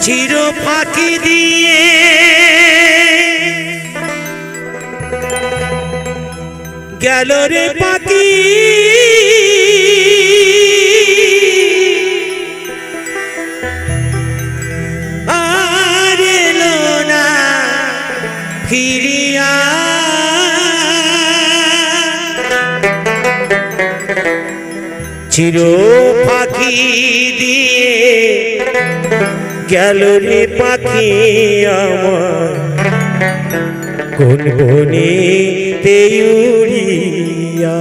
চির ফাঁকি দিয়ে গেল রে পাখি আর এলো না ফিরিয়া চির ফাঁকি দিয়ে গেল রে পাখি আমার কোন বনেতে উড়িয়া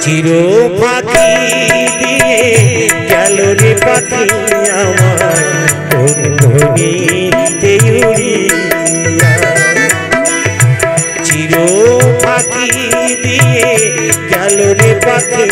চির ফাঁকি দিয়ে গেল রে পাখি আমার কোন বনেতে উড়িয়া চির ফাঁকি দিয়ে গেল রে পাখি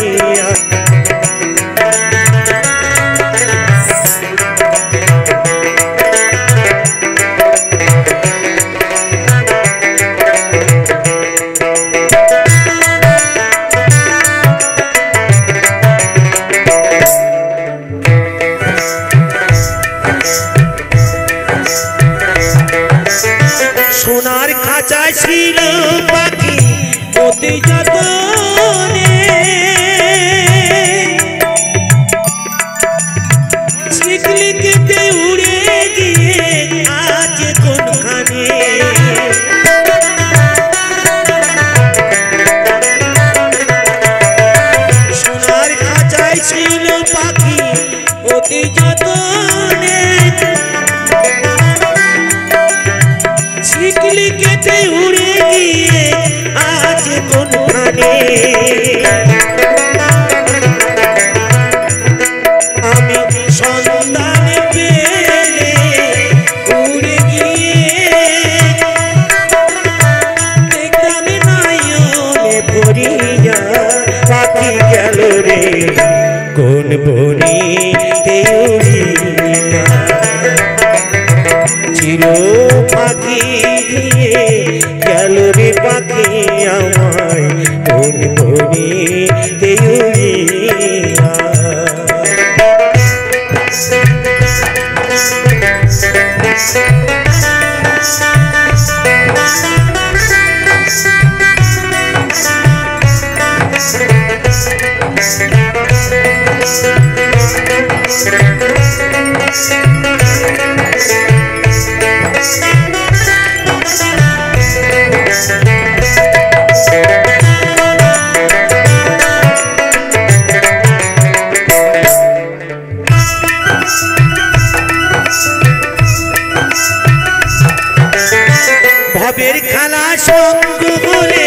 সোনার খাঁচা ছিল পাখি অতি যতনে ছিকলিকেতে উড়ে গিয়ে আজ কোনখানে সোনার খাঁচায় ছিল পাখি অতি যতনে কেটে উড়ে গিয়ে আজ কোনখানে আমি সন্ধান পেলে উড়ে গিয়ে দেখলাম নয়নে ভরিয়া পাখি গেল রে কোন বনেতে উড়িয়া চির ফাঁকি দিয়ে গেল রে পাখি আমায় কোন বনেতে উড়িয়া ভবের খেলা সঙ্গ বলে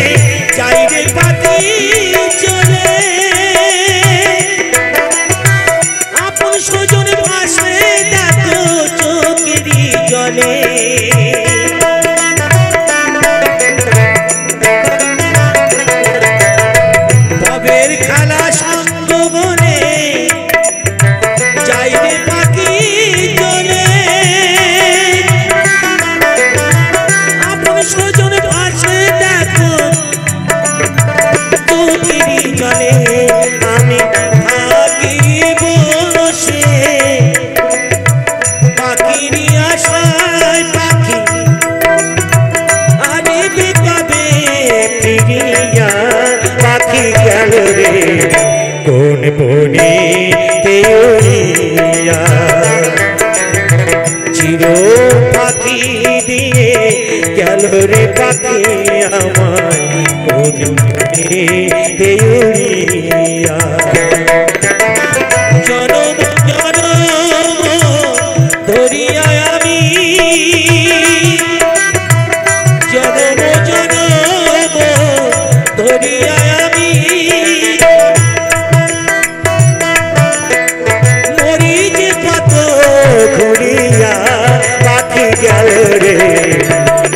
যাই রে পাখি চলে আপন স্বজন ভাসে দেখো চোখেরই জলে ভবের খেলা সঙ্গ বলে যাই রে পাখি চলে স্বজন ভাসে দেখো চোখেরই জলে আমি থাকি বসে পাখির আশায় পাখি আরে বেকাবে ফিরিয়া পাখি গেল রে কোন বনেতে উড়িয়া চির ফাঁকি দিয়ে গেল রে পাখি আমায় কোন বনেতে উড়িয়া জনম জনম ধরিয়া আমি জনম জনম ধরিয়া আমি মরি যে কত ঘুরিয়া পাখি গেল রে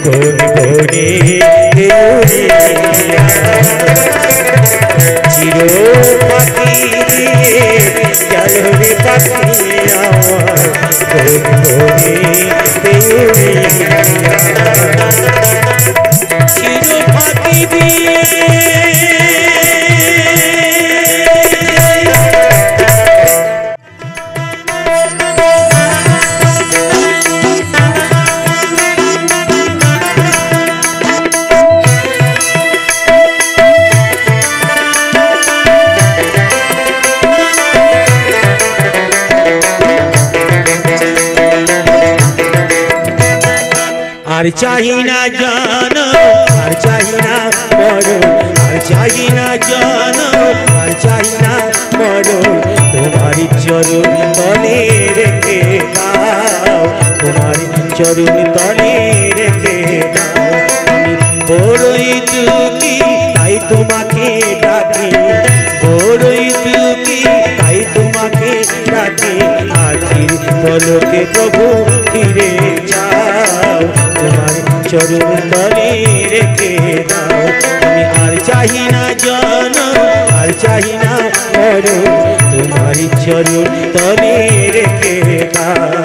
কোন বনেতে উড়িয়া চির আর চাহি না জনম আর চাহি না মরণ আর চাহি না জনম আর চাহি না মরণ তোমারি চরণ তলে রেখে দাও তোমারি চরণ তলে রেখে দাও আমি বড়ই দুঃখী তাই তোমাকে ডাকি বড়ই দুঃখী তাই তোমাকে ডাকি আখির পলকে প্রভু ফিরে যাও তোমার চরণ তলে রেখে দাও আমি আর চাহি না জনম আর চাহি না মরণ তোমার চরণ তলে রেখে দাও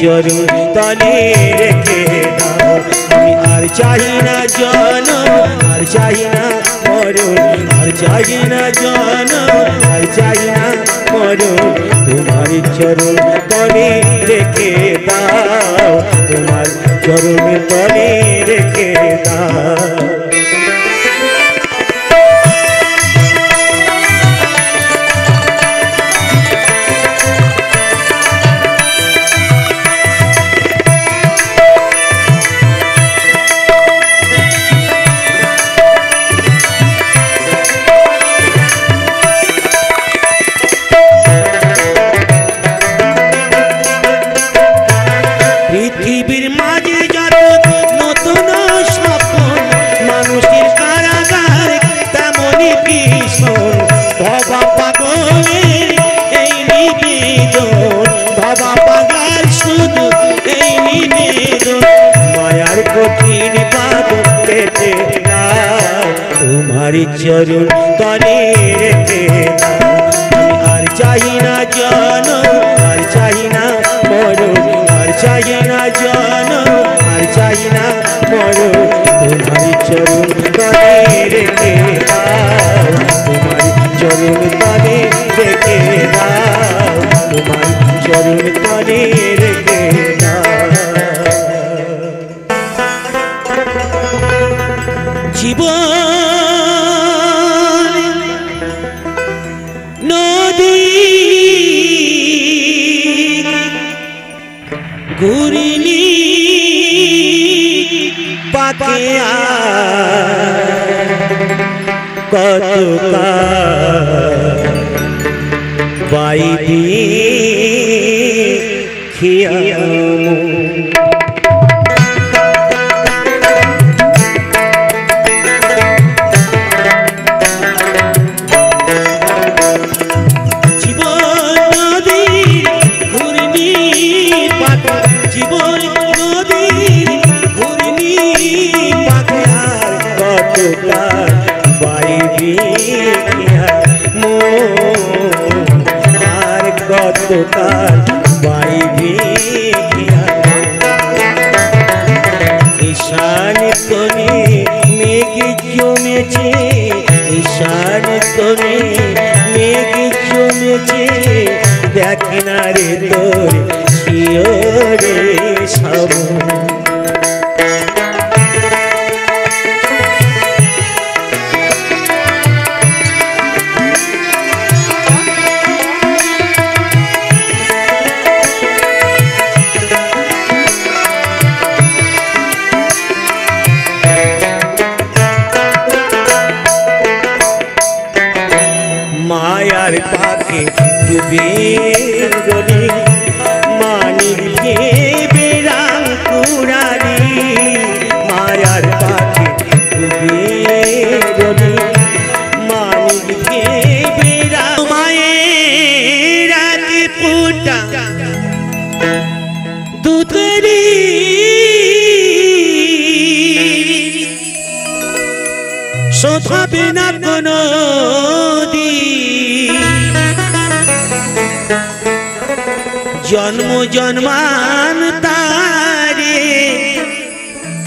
চরণ তলে রেখে দাও আমি আর চাহি না জনম আর চাহি না মরণ আর চাহি না জনম আর চাহি না মরণ তোমার চরণ তলে রেখে দাও তোমার চরণ তলে রেখে দাও পৃথিবীর মাঝে যত নতুন স্বপ্ন মানুষের কারাগার তেমনই ভীষণ ভবা পাগলের এই নিবেদন ভবা পাগল শুধু এই নিবেদন মায়ার কঠিন পাদ কেটে দাও তোমার চরণ তলে রেখে দাও আমি আর চাহি না জনম আর চাহি না মরণ চাহি না জনম আর চাহি না মরণ তোমার চরণ তলে রেখে দাও তোমার চরণ তলে রেখে দাও তোমার চরণ তলে রেখে দাও জীবন নদী ঘুরিলি পাকে কত বাইবি খিয়ামু ঈশান কোণে মেঘ জমেছে ঈশান কোণে মেঘ জমেছে দেখ না রে তোর শিওরে সব মায়ার পাকে ডুবে গলি মানিক বেরাঙ্কু হবে না কোনো দিন জন্ম জন্মান্তরে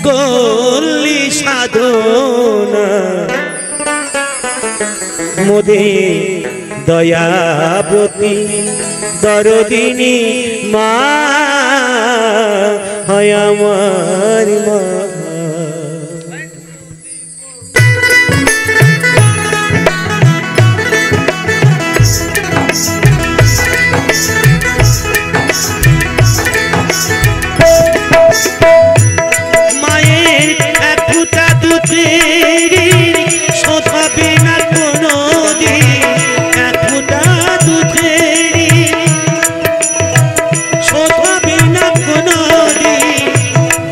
করলি সাধনা মোদের দয়াবতী দরদিনী মা হয় আমার মা। মায়ের এক ফুটা দুধের শোধ হবে না কোনো দিন, এক ফুটা দুধের শোধ হবে না কোনো দিন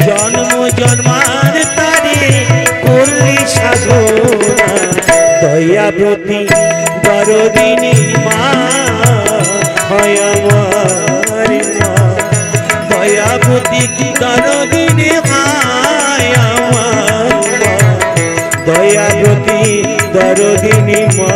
জন্ম জন্মান্তরে করলি সাধনা দয়াবতী দরদিনী মা হয় আমার মা। দয়াবতী দরদিনী মায় আমার মা, দয়াবতী দরদিনী মা।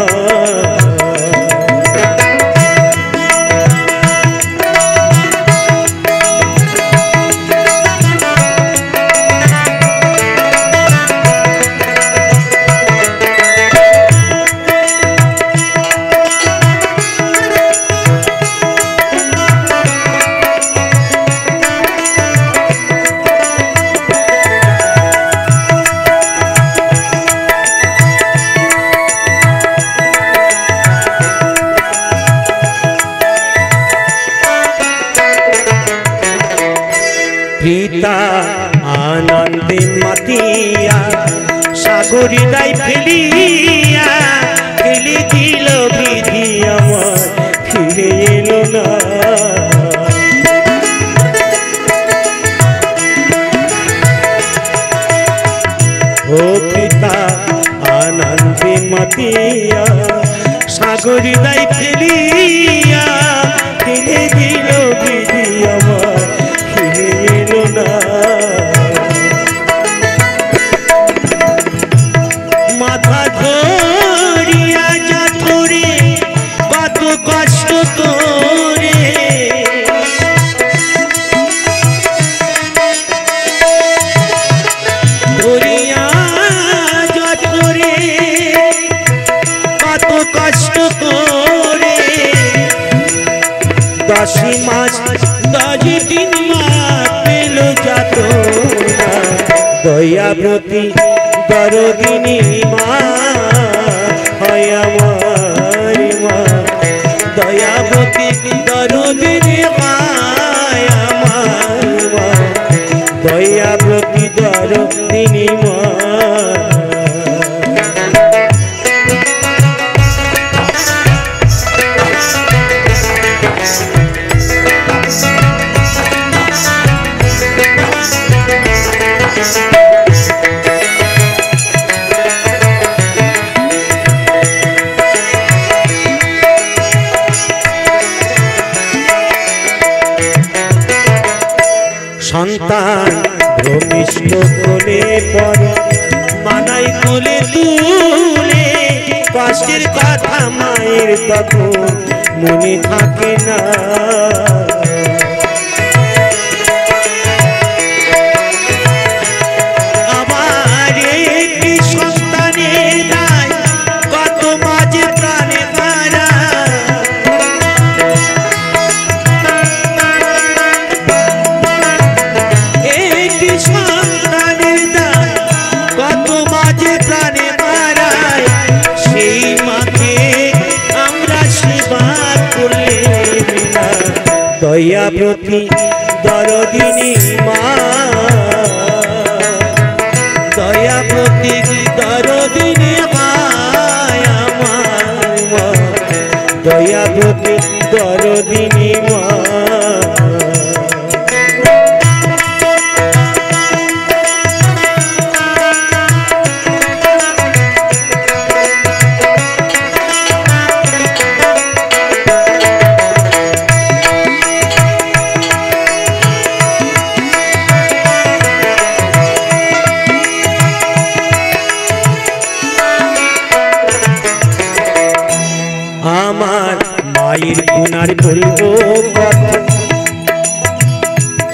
পিতা আনন্দে মাতিয়া সাগরী দায় ফেলিয়া ফেলে দিল বিধি আমার ফিরে এলো না। ও পিতা আনন্দে মাতিয়া সাগরী দায় ফেলিয়া ফেলে দিল বিধি আমার মাথা ধরিয়া যা ধরে কত কষ্ট করে ধরিয়া যা ধরে কত কষ্ট করে 10 মাস 10 দিন পেল যাতনা দয়াবতী দরদিনী মা হয় আমার মা। দয়াবতী দরদিনী মায় আমার মা, দয়াবতী দরদিনী মা। সন্তান ভূমিষ্ঠ কোলে পড়ে মানাই কোলে তুলে কষ্টের কথা মায়ের তখন মনে থাকে না। আবার একটি সন্তানের দায় কত মাঝে প্রাণে মারা সন্তানের দায় কত মাঝে প্রাণে মারায় সেই মাকে আমরা সেবা করলে না। দয়াবতী দরদিনী মা, দয়াবতী দরদিনী মায় আমার মা, দয়াবতী দরদিনী মা।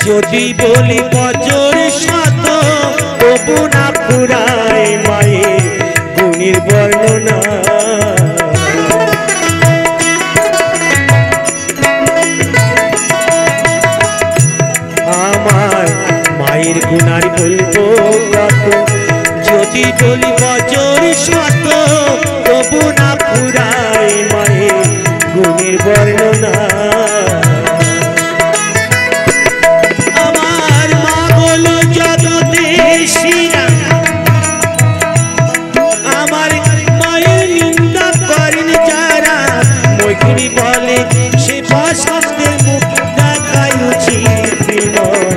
যদি বলি বছর শত তবু না ফুরায় মায়ের গুণের বর্ণনা। আমার মায়ের গুণার বলবো কত, যদি বলি বছর শত তবু না ফুরায় মায়ের গুণের বর্ণনা। আমার মা বলো জগতের শিরা, আমার মায়ের নিন্দা করেন যারা, মৈত্রী বলে সে ভাষাদের মুখ দেখায় উচিত নয়।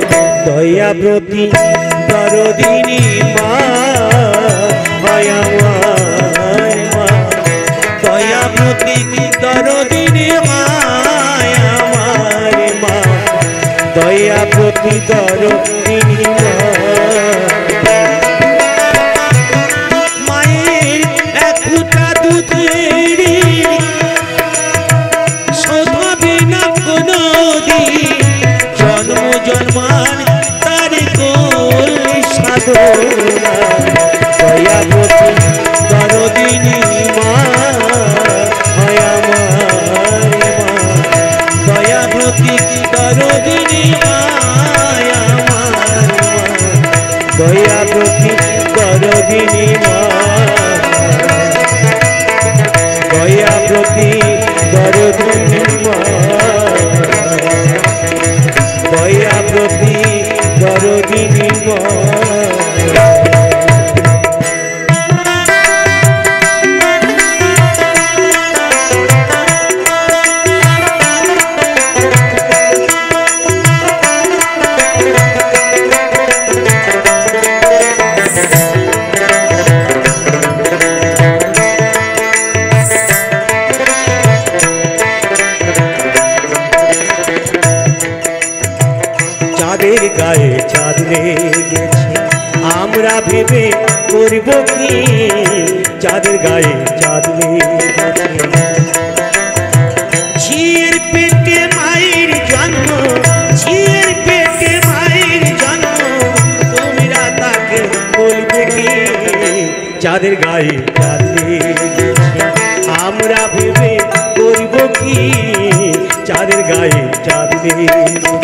দয়াব্রতী দরদিনী মা হয় আমার মা, দয়াব্রতী দরদিনী মা আমার মা, দয়াব্রতী দরদিনী মা। মায়ের এক ফুটা দুধের শোধাবে না কোনো দিন, জন্ম জন্মান তার কোল সাধনা। দয়াব্রতী দরদিনী মা হয় আমার মা, দয়াব্রতী দরদিনী মা আমার মা, দয়াব্রতী দরদিনী মা, দয়াব্রতী দরদিনী মা, দয়াব্রতী দরদিনী মা। চাঁদের গায়ে চাঁদ লেগেছে আমরা ভেবে করব কি, চাঁদের গায়ে চাঁদ লেগেছে। ঝিয়ের পেটে মায়ের জন্ম, ঝিয়ের পেটে মায়ের জন্ম, তোমরা তাকে বলবে কি, চাঁদের গায়ে চাঁদ লেগেছে আমরা ভেবে করব কি, চাঁদের গায়ে চাঁদ লেগেছে।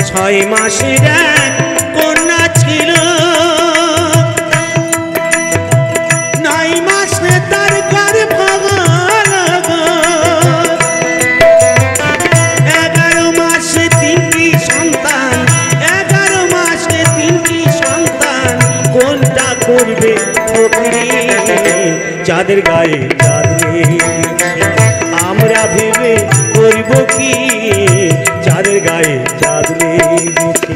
ছয় মাসের এক কন্যা ছিল, 9 মাসে তার গর্ভধারণ, 11 মাসে 3টি সন্তান, 11 মাসে 3টি সন্তান, কোনটা করবে ফকিরি, চাঁদের গায়ে চাঁদ লেগেছে আমরা ভেবে করব কি, চাঁদের গায়ে চাঁদ লেগেছে।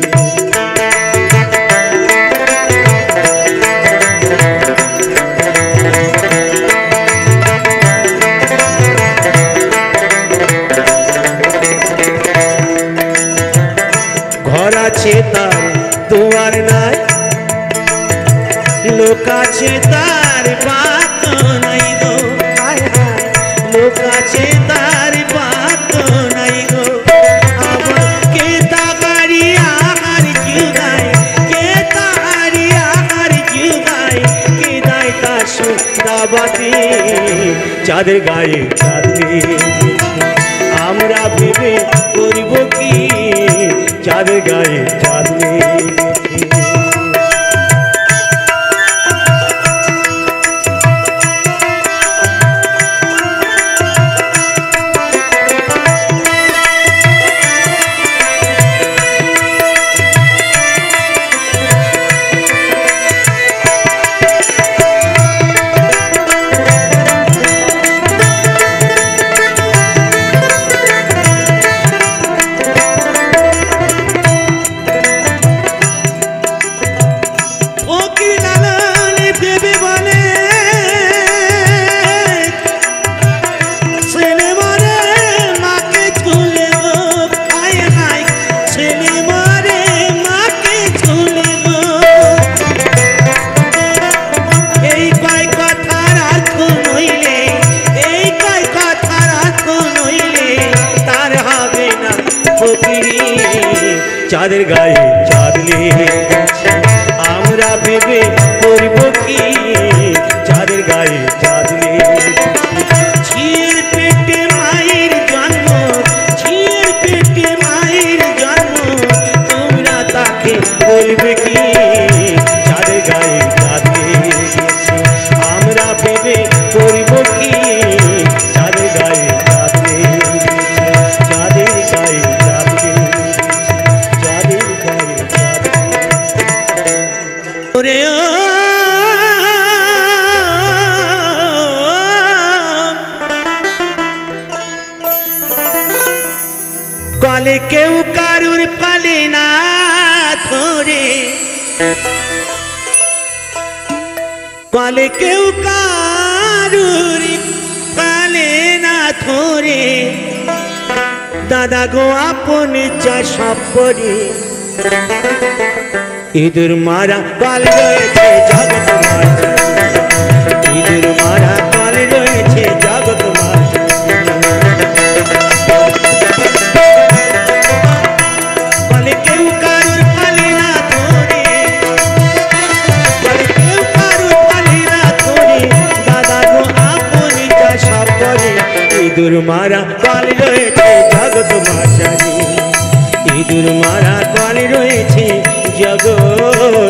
ঘর আছে তার দুয়ার নাই, লোক আছে তার বাত নাই গো, লোক আছে তার বাত নাই গো। আবার কে তাকারি আহার জুগায়, কে তাহারি আহার জুগায়, কে দায় তার সুদাবাতি, চাঁদের গায়ে চাঁদ লেগেছে আমরা ভেবে করব কি, চাঁদের গায়ে চাঁদ লেগেছে। চাঁদের গায়ে চাঁদ লেগেছে আমরা ভেবে করব কি চাঁদের গায়ে চাঁদ লেগেছে ঝিয়ের পেটে মায়ের জন্ম ঝিয়ের পেটে মায়ের জন্ম তোমরা তাকে বলবে কি চাঁদের গায়ে চাঁদ লেগেছে আমরা ভেবে করব কি চাঁদের গায়ে চাঁদ লেগেছে চাঁদের গায়ে চাঁদ লেগেছে চাঁদের গায়ে চাঁদ ওরে কলে কেউ কারুর পালে না ধরে কলে কেউ কারুর পালে না ধরে দাদা গো আপন যা সব করে ইঁদুর মারা কাল রয়েছে জগৎ মাঝে ইঁদুর মারা কাল রয়েছে জগৎ মাঝে কলে কেউ কারুর পালে না ধরে কলে কেউ কারুর পালে না ধরে দাদা গো আপন যা সব করে ইঁদুর মারা কাল রয়েছে জগৎ মাঝারি ইঁদুর মারা কাল রয়েছে জগৎ মাঝারি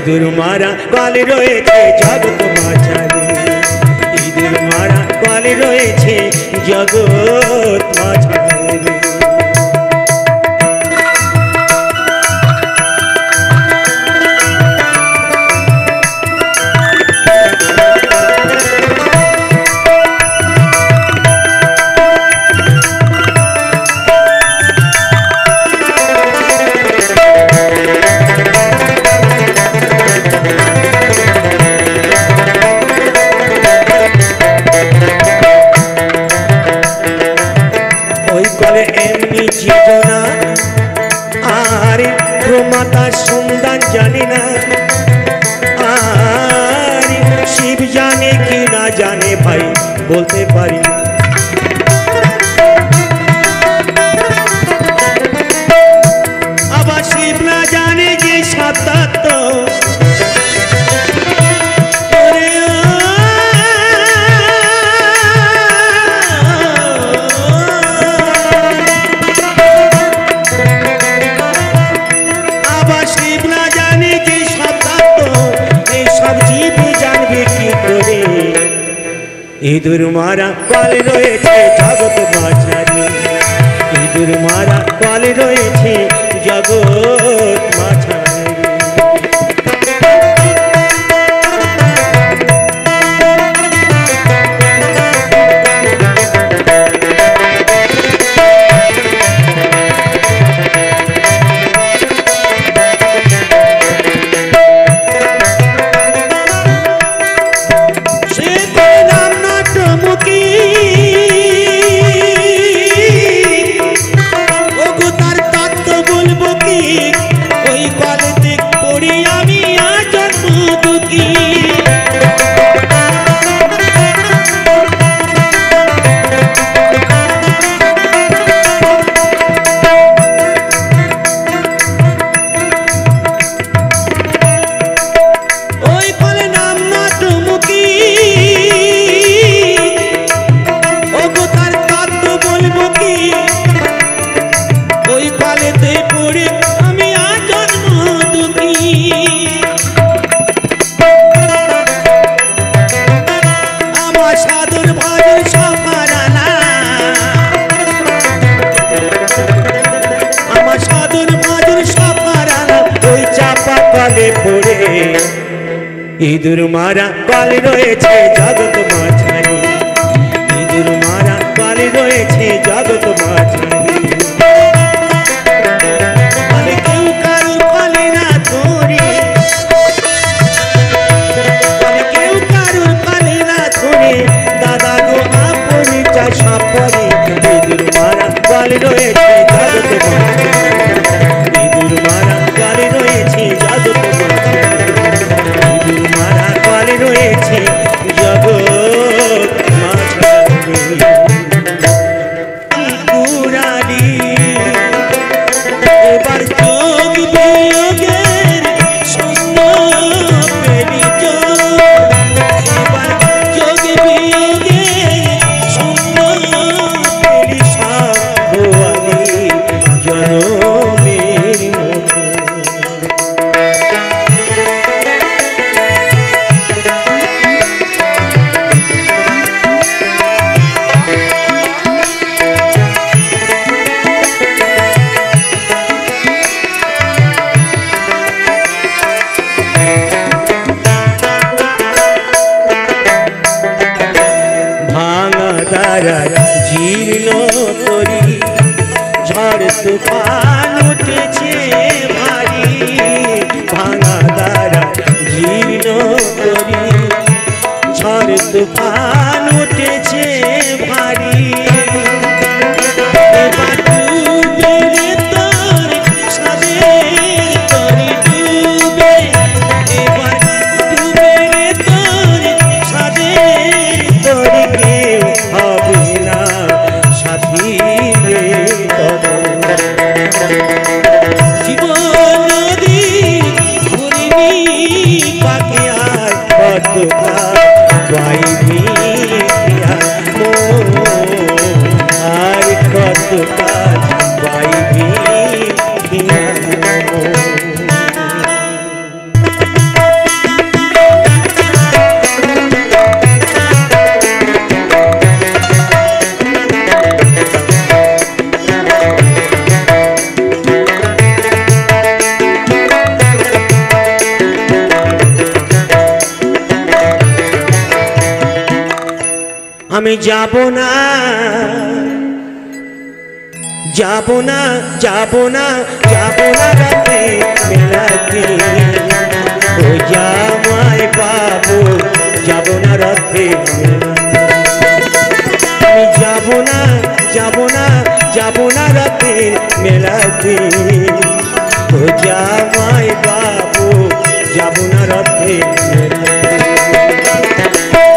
ইঁদুর মারা কাল রয়েছে জগৎ মাঝারি ইঁদুর মারা কাল রয়েছে জগৎ মাঝারি এমনি জীবনা আর প্রমাতার সন্ধান জানি না আর শিব জানে কি না জানে ভাই বলতে পারি আবার শিব না জানে যে সাতাত্ত ইঁদুর মারা কাল রয়েছে জগৎ মাঝারি ইঁদুর মারা কাল রয়েছে জগৎ মাঝারি কি ইঁদুর মারা কাল রয়েছে জগৎ মাঝারি, ইঁদুর মারা কাল রয়েছে জগৎ মাঝারি। কেউ কারুর পালে না ধরে, কেউ কারুর পালে না ধরে, দাদা গো আপনি চাষা পরে। ইঁদুর মারা কাল রয়েছে জগৎ মাঝারি, ইঁদুর মারা কাল রয়েছে জগৎ মাঝারি, ইঁদুর মারা কাল রয়েছে জগৎ মাঝারি। কুড়ালি এবার যোগ বিয়োগের শূন্য পেলি যোগ, এবার যোগ বিয়োগের শূন্য পেলি সব গোয়ালি জনমের মতো। জীর্ণ তরি ঝড় তুফান উঠেছে ভারী, ভাঙা দ্বারা জীর্ণ তরি ঝড় তুফান উঠেছে ভারী। এবার ডুবে তোর সাদের তরি ডুবে, এবার ডুবে তোর সাদের তরি, কেউ হবে না সাথী রে তব। জীবন নদী ঘুরিনি পাকে আর কতটা বাইনি আর কতটা বাইনি। আমি যাব না, যাব না, যাব না, যাব না রাতে মেলাতে। ও জামাই বাবু যাব না রাতে মেলাতে। আমি যাব না, যাব না, যাব না রাতে মেলাতে। ও জামাই বাবু যাব না রাতে মেলাতে।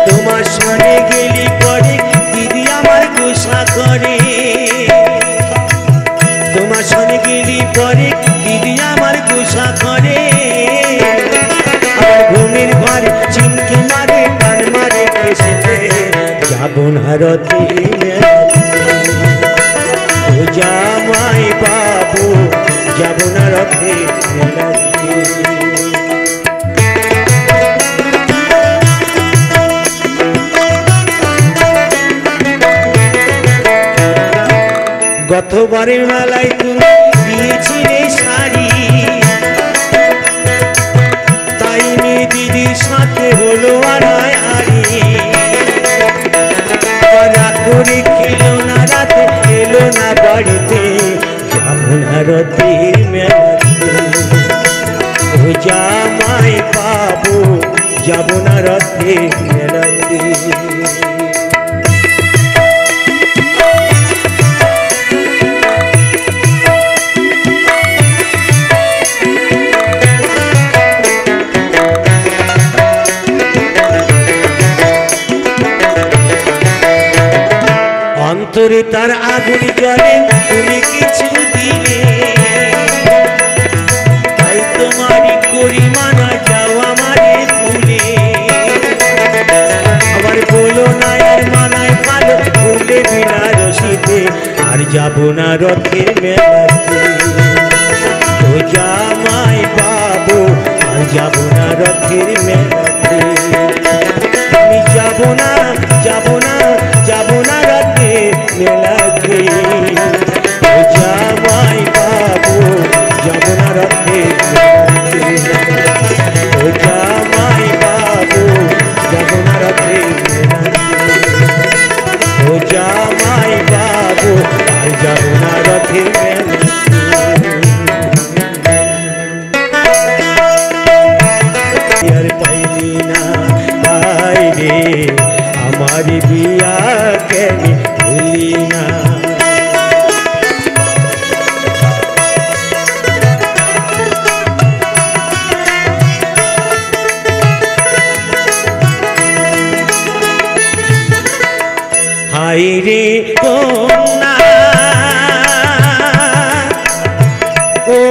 তোমার সনে গেলি পরে দিদি আমার গোসা করে, তোমার সনে গেলি পরে দিদি আমার গোসা করে। আমার ঘুমের ঘরে চিনকে মারে টান মারে কেসেতে। যাব না রতে ও জামাই বাবু যাব না রতে মেলাতে। গতবারের মেলায় তুমি দিয়েছিলে শাড়ি, তাই নিয়ে দিদির সাথে হলো আড়াআড়ি। রাত করে খেলো না রাতে এলো না বাড়িতে। যাব না রতের মেলাতে ও জামাই বাবু যাব না রতের মেলাতে। অন্তরে তার আগুন জ্বলে তুমি কিছু দিলে, তাই তোমারই করি মানা যাও আমারে ভুলে। আবার বলো না আর মানায় ভালো ভুলে বিনা রসিতে। আর যাব না রথের মেলাতে ও জামাই বাবু আর যাব না রথের মেলাতে। আমি যাব না, যাব না, যাব না রথের মেলাতে ও জামাই বাবু যাব না রথের মেলাতে ও আমার বিয়া কেন ভুলি না। হাই রে কন্যা ও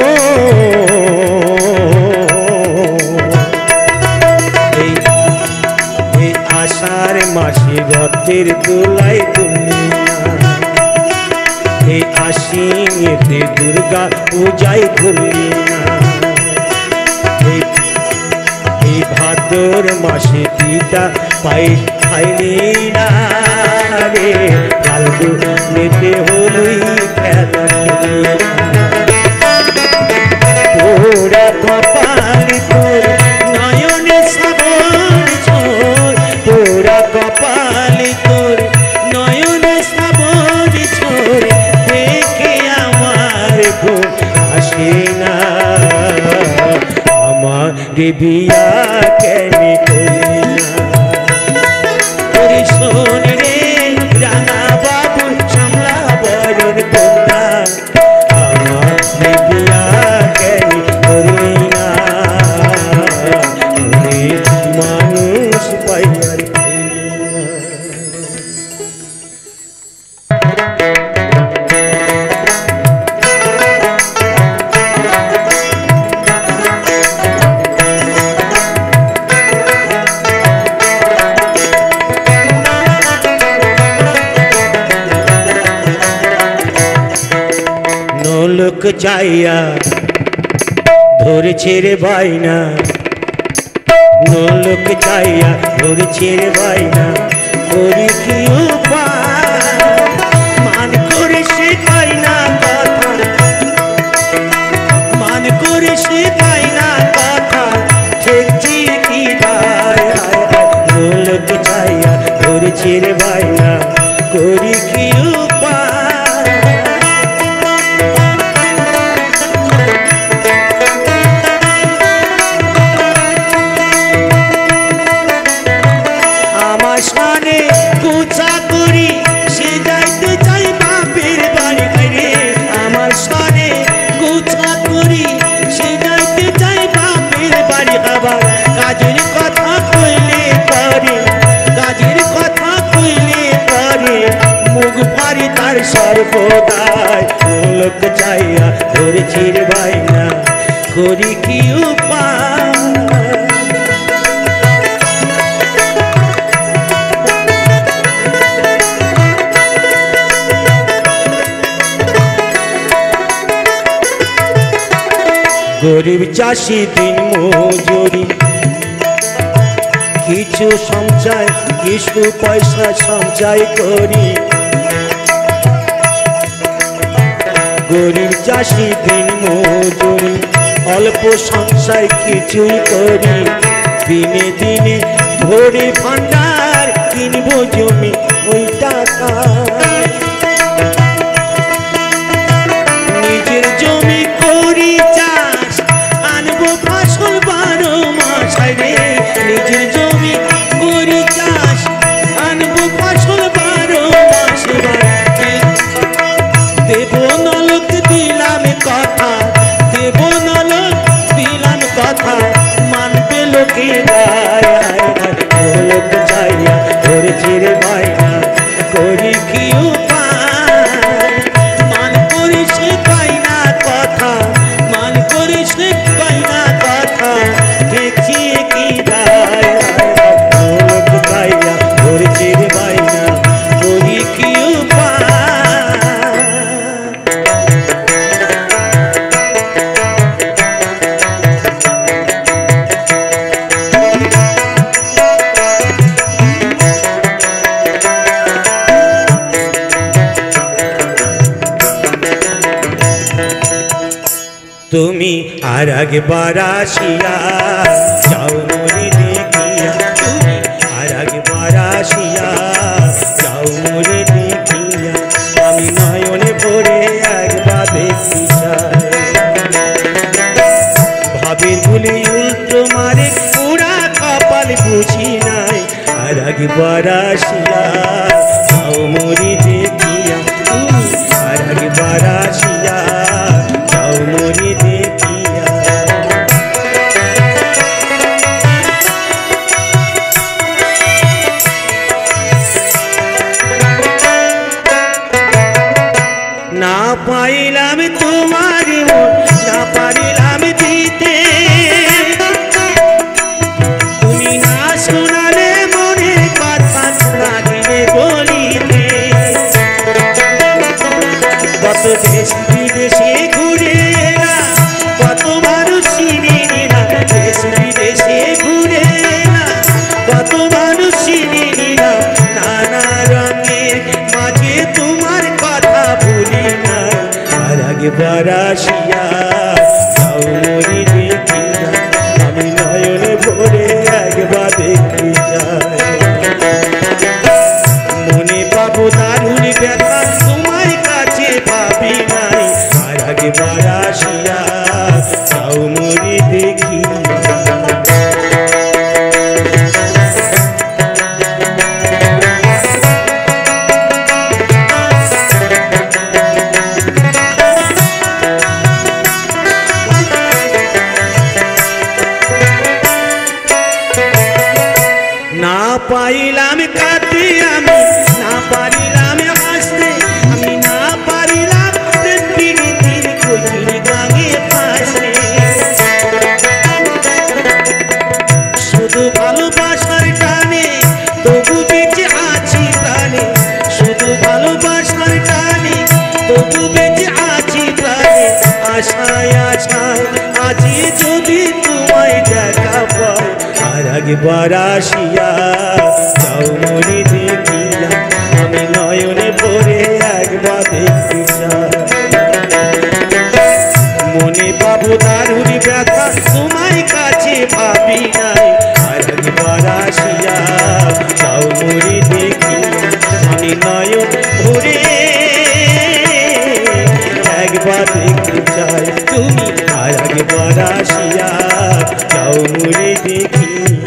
এই আষাঢ় মাসে রথের দোলায় দুললি না, এই আশ্বিনেতে দুর্গা পূজায় ঘুরলি না, এই ভাদর মাসে পিতা পায়েস খাইলি না রে, ফাল্গুনেতে হোলি খেলা খেলি না। তোরা কপালি তোর নয়নে শ্রাবণ ঝড়, তোরা কপালি তোর নয়নে শ্রাবণ ঝড়, দেখে আমার ঘুম আসে না, আমার বিয়া কেন করি না। তোরে শোন রে রাঙা বাবু সামলা বয়ন কন্যা, আমার বিয়া কেন করি না, মানুষ পাইয়ার লোক চাইয়া ধরেছে রে বাইনা, লোক চাইয়া ধরেছে রে বাইনা, করি কি উপায় মান করে সে পাই না কথা, মান করে সে পাই না কথা, ঠেকছি কি দায়, লোক চাইয়া ধরেছে রে বাইনা, করি কি উপায়। কুচা করি সে যাইতে চাই বাপের বাড়ি রে, আমার সানে কুচা করি সে যাইতে চাই বাপের বাড়ি, আবার কাজের কথা কইলে করে, কাজের কথা কইলে করে, মুখ পারি তার সর্বদাই, লোক চাইয়া ধরেছি রে বাইনা, করি কি উপায়। গরিব চাষি দিন মজুরি, কিছু সঞ্চয় কিছু পয়সা সঞ্চয় করি, গরিব চাষি দিন মজুরি, অল্প সঞ্চয় কিছুই করি, দিনে দিনে ভরে ভান্ডার কিনবো জমি ওই টাকা, নিজের জমি করি চাষ আনবো ফসল 12 মাস রে, নিজের জমি করি চাষ আনবো ফসল 12 মাস, দেব নলক দিলাম কথা, দেব নলক দিলাম কথা, মানবে লোকে লোক চাইয়া ধরেছি রে বাইনা, করি কি উপায়, মান করি সে পাই না কথা, মান করি সে পাই না কথা, দেখছি কি দায়, লোক চাইয়া ধরেছি রে বাইনা, করি কি উপায়। তুমি আর একবার আসিয়া যাও মরি দেখিয়া, তুমি আর একবার আসিয়া যাও মরি দেখিয়া, আমি নয়নে ভরে একবার দেখি চাই, ভাবের গুলি উল্টো মারে পুরা কপাল বুঝি নাই, আর একবার আসিয়া যাও মোরে দেখিয়া তুমি আর একবার আসিয়া যাও মোরে দেখিয়া না পাইলাম তোমার মন না পারিলাম দিতে তুমি না শোনালে মনের কথা না দিলে বলিতে কত দেশ বিদেশে ঘুরে এলাম কত মানুষ চিনি নিলাম দেশ বিদেশে ঘুরে এলাম কত মানুষ চিনি নিলাম নানা রঙের মাঝে তোমার কথা ভুলি না আর একবার আসিয়া যাও মোরে দেখিয়া আমি নয়নে ভরে একবার দেখতে যাই মনে পাবো দারুণ ব্যথা তোমার কাছে পাবি নাই আর একবার আসিয়া যাও মোরে দেখিয়া না পাইলাম কাঁদতে আমি না পারিলাম হাসতে আমি না পারিলাম প্রীতির কঠিন গাঙে ফাঁসতে শুধু ভালোবাসার টানে তবু বেঁচে আছি প্রাণে শুধু ভালোবাসার টানে তবু বেঁচে আছি প্রাণে আশায় আশায় আছি যদি তোমায় দেখা পাই আর একবার আসিয়া যাও মোরে দেখিয়া আমি নয়নে ভরে একবার দেখতে চাই মনে পাবো দারুণ ব্যথা তোমায় কাছে ভাবি নাই আর একবার আসিয়া যাও মোরে দেখিয়া আমি নয়ন ভরে একবার দেখতে চাই তুমি আর একবার আসিয়া যাও মোরে দেখিয়া